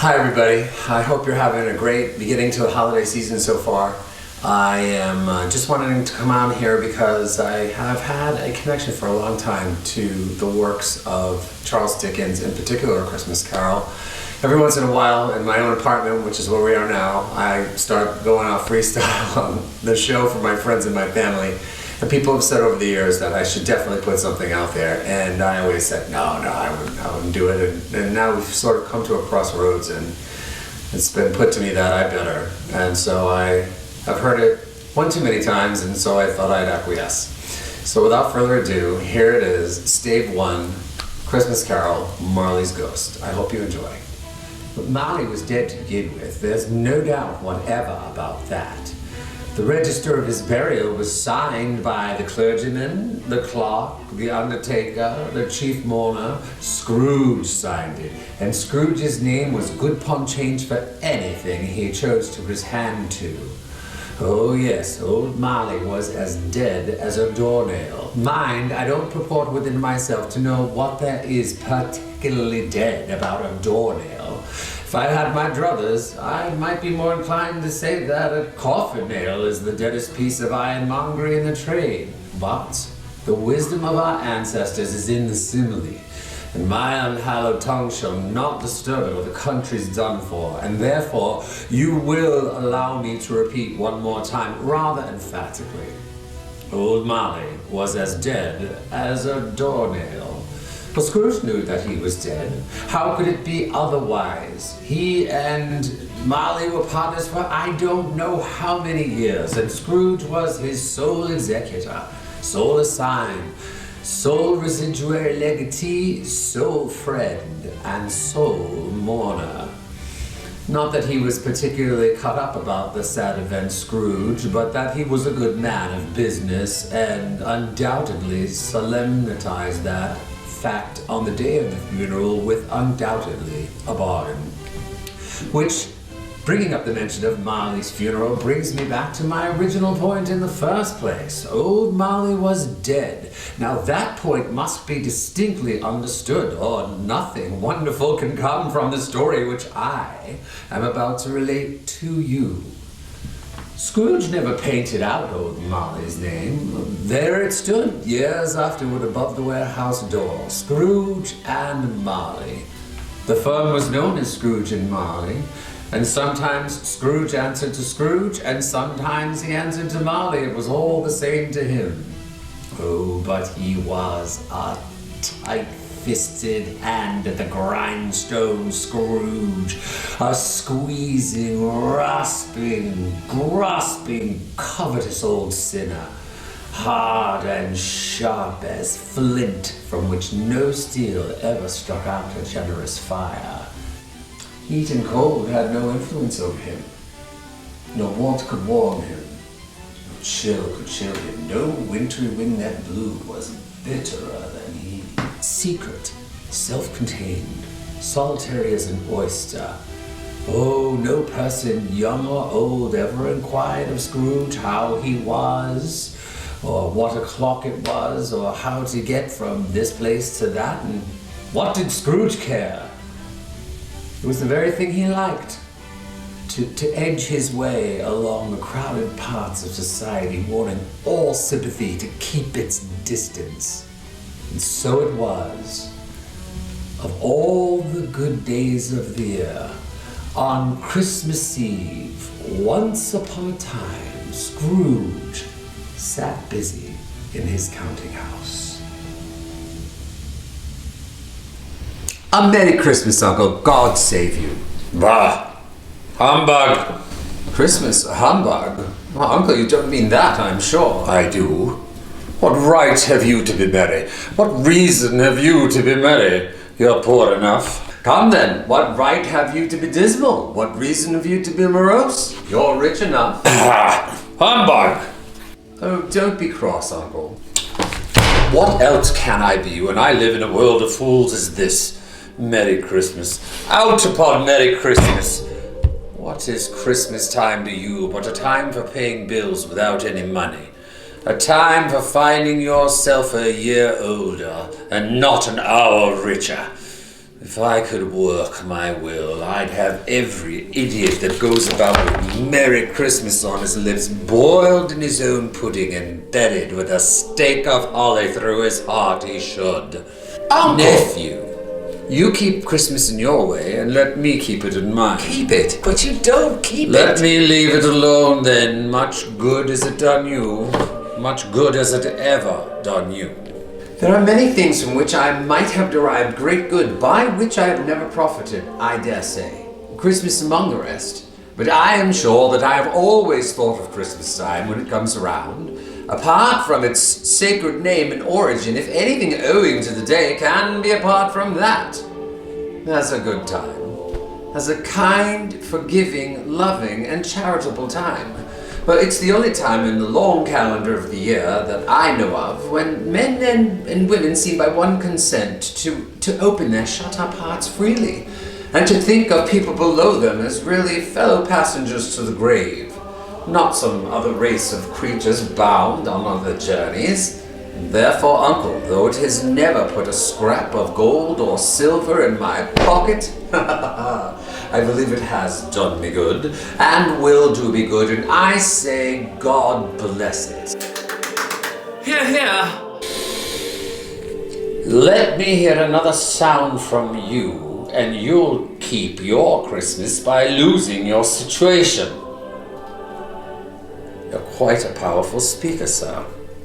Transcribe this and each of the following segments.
Hi everybody, I hope you're having a great beginning to the holiday season so far. I am just wanting to come on here because I have had a connection for a long time to the works of Charles Dickens, in particular A Christmas Carol. Every once in a while in my own apartment, which is where we are now, I start going off freestyle on the show for my friends and my family. And people have said over the years that I should definitely put something out there, and I always said, no, I wouldn't do it. And now we've sort of come to a crossroads, and it's been put to me that I better. And so I've heard it one too many times, and so I thought I'd acquiesce. So without further ado, here it is, Stave 1, Christmas Carol, Marley's Ghost. I hope you enjoy. But Marley was dead to begin with, there's no doubt whatever about that. The register of his burial was signed by the clergyman, the clerk, the undertaker, the chief mourner. Scrooge signed it, and Scrooge's name was good pun change for anything he chose to put his hand to. Oh yes, old Marley was as dead as a doornail. Mind, I don't purport within myself to know what there is particularly dead about a doornail. If I had my druthers, I might be more inclined to say that a coffin nail is the deadest piece of ironmongery in the trade. But the wisdom of our ancestors is in the simile, and my unhallowed tongue shall not disturb it, or the country's done for. And therefore, you will allow me to repeat one more time, rather emphatically. Old Marley was as dead as a doornail. But Scrooge knew that he was dead. How could it be otherwise? He and Marley were partners for I don't know how many years, and Scrooge was his sole executor, sole assign, sole residuary legatee, sole friend, and sole mourner. Not that he was particularly cut up about the sad event Scrooge, but that he was a good man of business, and undoubtedly solemnized that fact on the day of the funeral with undoubtedly a bargain. Which, bringing up the mention of Marley's funeral, brings me back to my original point in the first place. Old Marley was dead. Now that point must be distinctly understood, or nothing wonderful can come from the story which I am about to relate to you. Scrooge never painted out old Marley's name. There it stood, years afterward, above the warehouse door. Scrooge and Marley. The firm was known as Scrooge and Marley, and sometimes Scrooge answered to Scrooge, and sometimes he answered to Marley. It was all the same to him. Oh, but he was a tight-fisted hand at the grindstone Scrooge, a squeezing, rasping, grasping, covetous old sinner, hard and sharp as flint, from which no steel ever struck out a generous fire. Heat and cold had no influence over him. No warmth could warm him. No chill could chill him. No wintry wind that blew was bitterer than he. Secret, self-contained, solitary as an oyster. Oh, no person, young or old, ever inquired of Scrooge how he was, or what o'clock it was, or how to get from this place to that, and what did Scrooge care? It was the very thing he liked, to edge his way along the crowded parts of society, wanting all sympathy to keep its distance. And so it was, of all the good days of the year, on Christmas Eve, once upon a time, Scrooge sat busy in his counting house. A Merry Christmas, Uncle. God save you. Bah! Humbug! Christmas? Humbug? Well, Uncle, you don't mean that, I'm sure. I do. What right have you to be merry? What reason have you to be merry? You're poor enough. Come then, what right have you to be dismal? What reason have you to be morose? You're rich enough. Humbug! Oh, don't be cross, Uncle. What else can I be when I live in a world of fools as this? Merry Christmas. Out upon Merry Christmas. What is Christmas time to you but a time for paying bills without any money? A time for finding yourself a year older and not an hour richer. If I could work my will, I'd have every idiot that goes about with Merry Christmas on his lips boiled in his own pudding and bedded with a stake of holly through his heart he should. Uncle! Nephew, you keep Christmas in your way and let me keep it in mine. Keep it, but you don't keep it. Let me leave it alone then. Much good has it done you. Much good has it ever done you. There are many things from which I might have derived great good, by which I have never profited, I dare say. Christmas among the rest. But I am sure that I have always thought of Christmas time when it comes around. Apart from its sacred name and origin, if anything owing to the day can be apart from that, as a good time. As a kind, forgiving, loving, and charitable time. But it's the only time in the long calendar of the year that I know of when men and women seem by one consent to open their shut-up hearts freely, and to think of people below them as really fellow passengers to the grave, not some other race of creatures bound on other journeys. Therefore, Uncle, though it has never put a scrap of gold or silver in my pocket, I believe it has done me good, and will do me good, and I say God bless it. Hear, hear. Let me hear another sound from you, and you'll keep your Christmas by losing your situation. You're quite a powerful speaker, sir.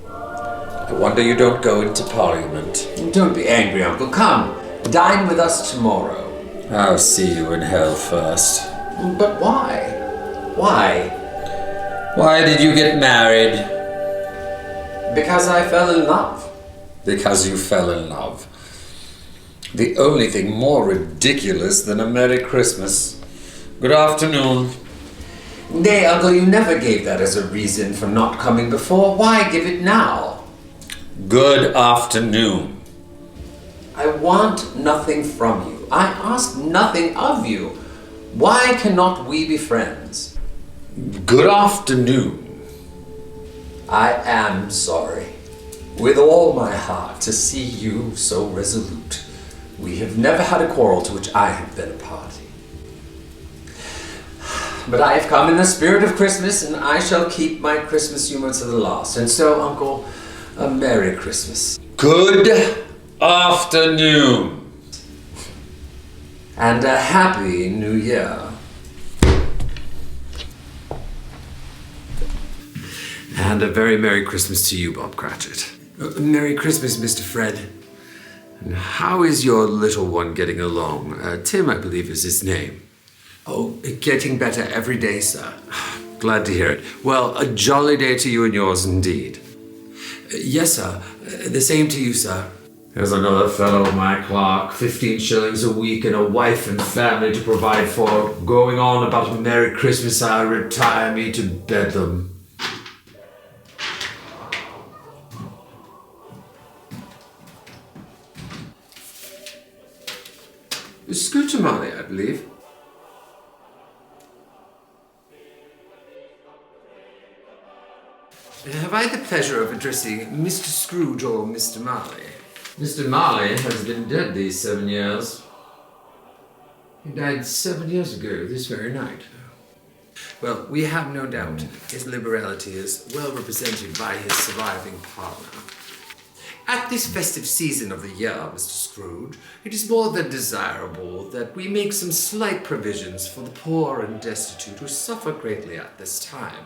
I wonder you don't go into Parliament. Don't be angry, Uncle. Come, dine with us tomorrow. I'll see you in hell first. But why? Why? Why did you get married? Because I fell in love. Because you fell in love. The only thing more ridiculous than a Merry Christmas. Good afternoon. Nay, Uncle, you never gave that as a reason for not coming before. Why give it now? Good afternoon. I want nothing from you. I ask nothing of you. Why cannot we be friends? Good afternoon. I am sorry, with all my heart, to see you so resolute. We have never had a quarrel to which I have been a party. But I have come in the spirit of Christmas, and I shall keep my Christmas humor to the last. And so, Uncle, a Merry Christmas. Good afternoon. And a Happy New Year. And a very Merry Christmas to you, Bob Cratchit. Merry Christmas, Mr. Fred. And how is your little one getting along? Tim, I believe, is his name. Oh, getting better every day, sir. Glad to hear it. Well, a jolly day to you and yours indeed. Yes, sir. The same to you, sir. There's another fellow, my clerk, 15 shillings a week and a wife and family to provide for. Going on about a Merry Christmas, I retire me to bedlam. Scooter Marley, I believe. Have I the pleasure of addressing Mr. Scrooge or Mr. Marley? Mr. Marley has been dead these 7 years. He died 7 years ago, this very night. Well, we have no doubt his liberality is well represented by his surviving partner. At this festive season of the year, Mr. Scrooge, it is more than desirable that we make some slight provisions for the poor and destitute who suffer greatly at this time.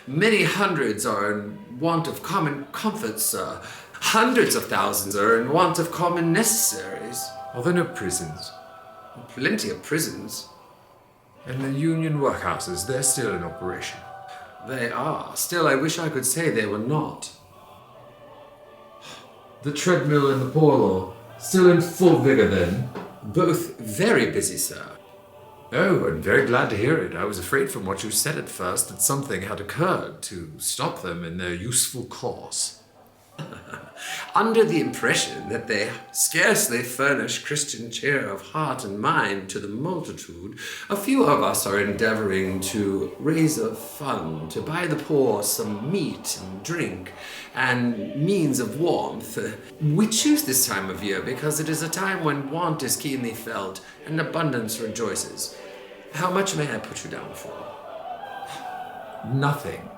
Many hundreds are in want of common comforts, sir. Hundreds of thousands are in want of common necessaries. Are there no prisons? Plenty of prisons. And the union workhouses, they're still in operation. They are. Still, I wish I could say they were not. The treadmill and the poor law, still in full vigor then? Both very busy, sir. Oh, I'm very glad to hear it. I was afraid from what you said at first that something had occurred to stop them in their useful course. Under the impression that they scarcely furnish Christian cheer of heart and mind to the multitude, a few of us are endeavoring to raise a fund to buy the poor some meat and drink and means of warmth. We choose this time of year because it is a time when want is keenly felt and abundance rejoices. How much may I put you down for? Nothing.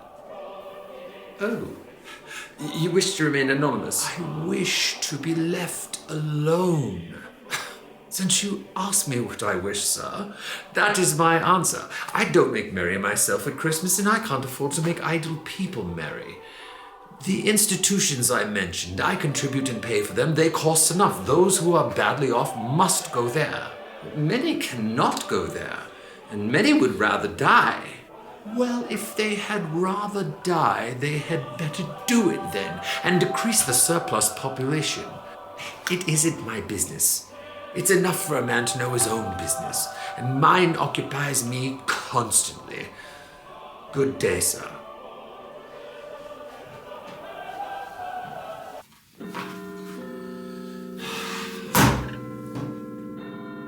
Oh. You wish to remain anonymous? I wish to be left alone. Since you ask me what I wish, sir, that is my answer. I don't make merry myself at Christmas, and I can't afford to make idle people merry. The institutions I mentioned, I contribute and pay for them. They cost enough. Those who are badly off must go there. Many cannot go there, and many would rather die. Well, if they had rather die, they had better do it then, and decrease the surplus population. It isn't my business. It's enough for a man to know his own business, and mine occupies me constantly. Good day, sir.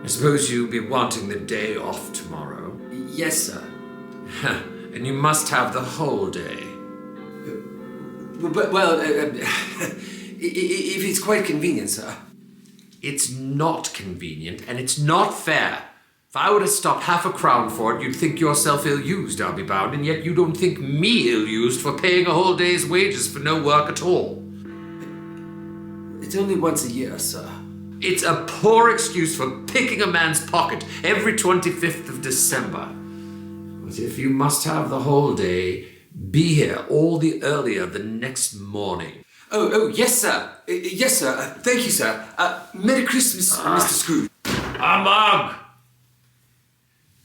I suppose you'll be wanting the day off tomorrow. Yes, sir. And you must have the whole day. If it's quite convenient, sir. It's not convenient, and it's not fair. If I were to stop half a crown for it, you'd think yourself ill-used, I'll be bound, and yet you don't think me ill-used for paying a whole day's wages for no work at all. It's only once a year, sir. It's a poor excuse for picking a man's pocket every 25th of December. But if you must have the whole day, be here all the earlier the next morning. Oh, yes, sir. Yes, sir. Thank you, sir. Merry Christmas, Mr. Scrooge. Amog!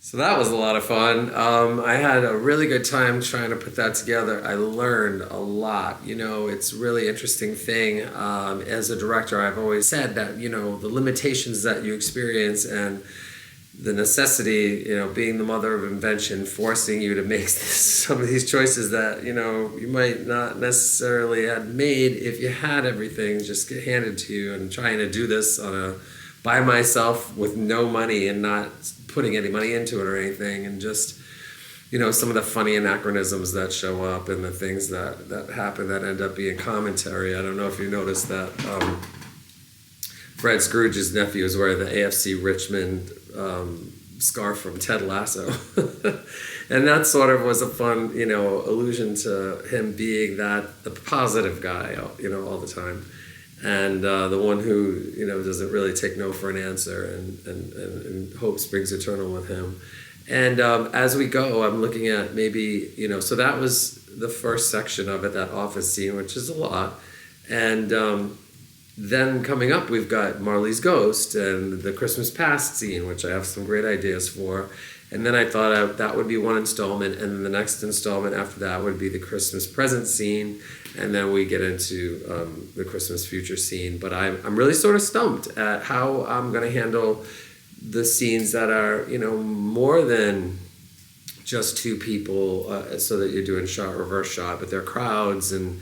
So that was a lot of fun. I had a really good time trying to put that together. I learned a lot. You know, it's a really interesting thing. As a director, I've always said that, you know, the limitations that you experience and the necessity, you know, being the mother of invention, forcing you to make some of these choices that, you know, you might not necessarily have made if you had everything just get handed to you, and trying to do this by myself with no money and not putting any money into it or anything, and just, you know, some of the funny anachronisms that show up and the things that happen that end up being commentary. I don't know if you noticed that Fred Scrooge's nephew is wearing the AFC Richmond scarf from Ted Lasso. And that sort of was a fun, you know, allusion to him being the positive guy, you know, all the time. And the one who, you know, doesn't really take no for an answer, and hope springs eternal with him. And as we go, I'm looking at maybe, you know, so that was the first section of it, that office scene, which is a lot. And then coming up, we've got Marley's Ghost and the Christmas Past scene, which I have some great ideas for. And then I thought that would be one installment, and then the next installment after that would be the Christmas Present scene, and then we get into the Christmas Future scene. But I'm really sort of stumped at how I'm going to handle the scenes that are, you know, more than just two people, so that you're doing shot, reverse shot, but they're crowds, and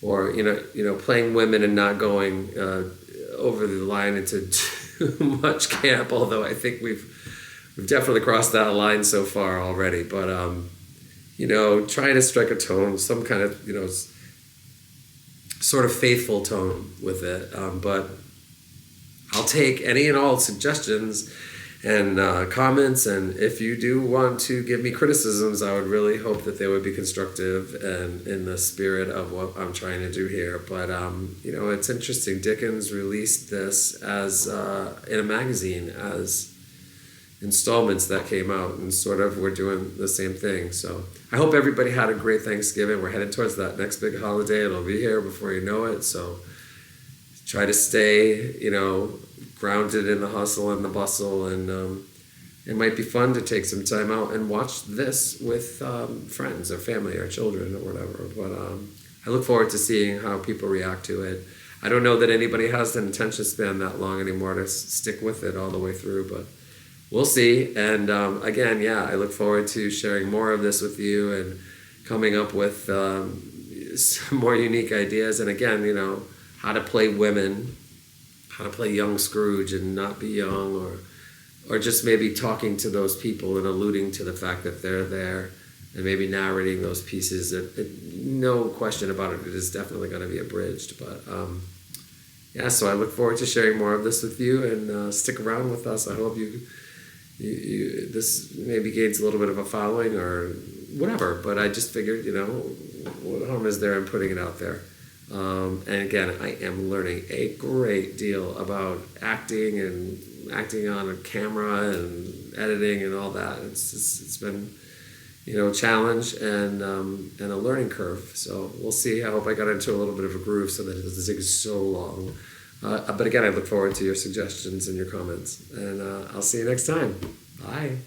or you know playing women and not going over the line into too much camp. Although I think we've definitely crossed that line so far already. But you know, trying to strike a tone, some kind of, you know, sort of faithful tone with it. But I'll take any and all suggestions and comments, and if you do want to give me criticisms, I would really hope that they would be constructive and in the spirit of what I'm trying to do here. But you know, it's interesting. Dickens released this as in a magazine as installments that came out, and sort of we're doing the same thing. So I hope everybody had a great Thanksgiving. We're headed towards that next big holiday. It'll be here before you know it. So try to stay, you know, grounded in the hustle and the bustle, and it might be fun to take some time out and watch this with friends or family or children or whatever. But I look forward to seeing how people react to it. I don't know that anybody has an attention span that long anymore to stick with it all the way through, but we'll see. And again, yeah, I look forward to sharing more of this with you and coming up with some more unique ideas. And again, how to play women, how to play young Scrooge and not be young, or just maybe talking to those people and alluding to the fact that they're there, and maybe narrating those pieces. No question about it, it is definitely going to be abridged. But so I look forward to sharing more of this with you, and stick around with us. I hope you this maybe gains a little bit of a following or whatever. But I just figured, what harm is there in putting it out there? And again, I am learning a great deal about acting and acting on a camera and editing and all that. It's been a challenge and a learning curve. So we'll see. I hope I got into a little bit of a groove so that it doesn't take so long. But again, I look forward to your suggestions and your comments. And I'll see you next time. Bye.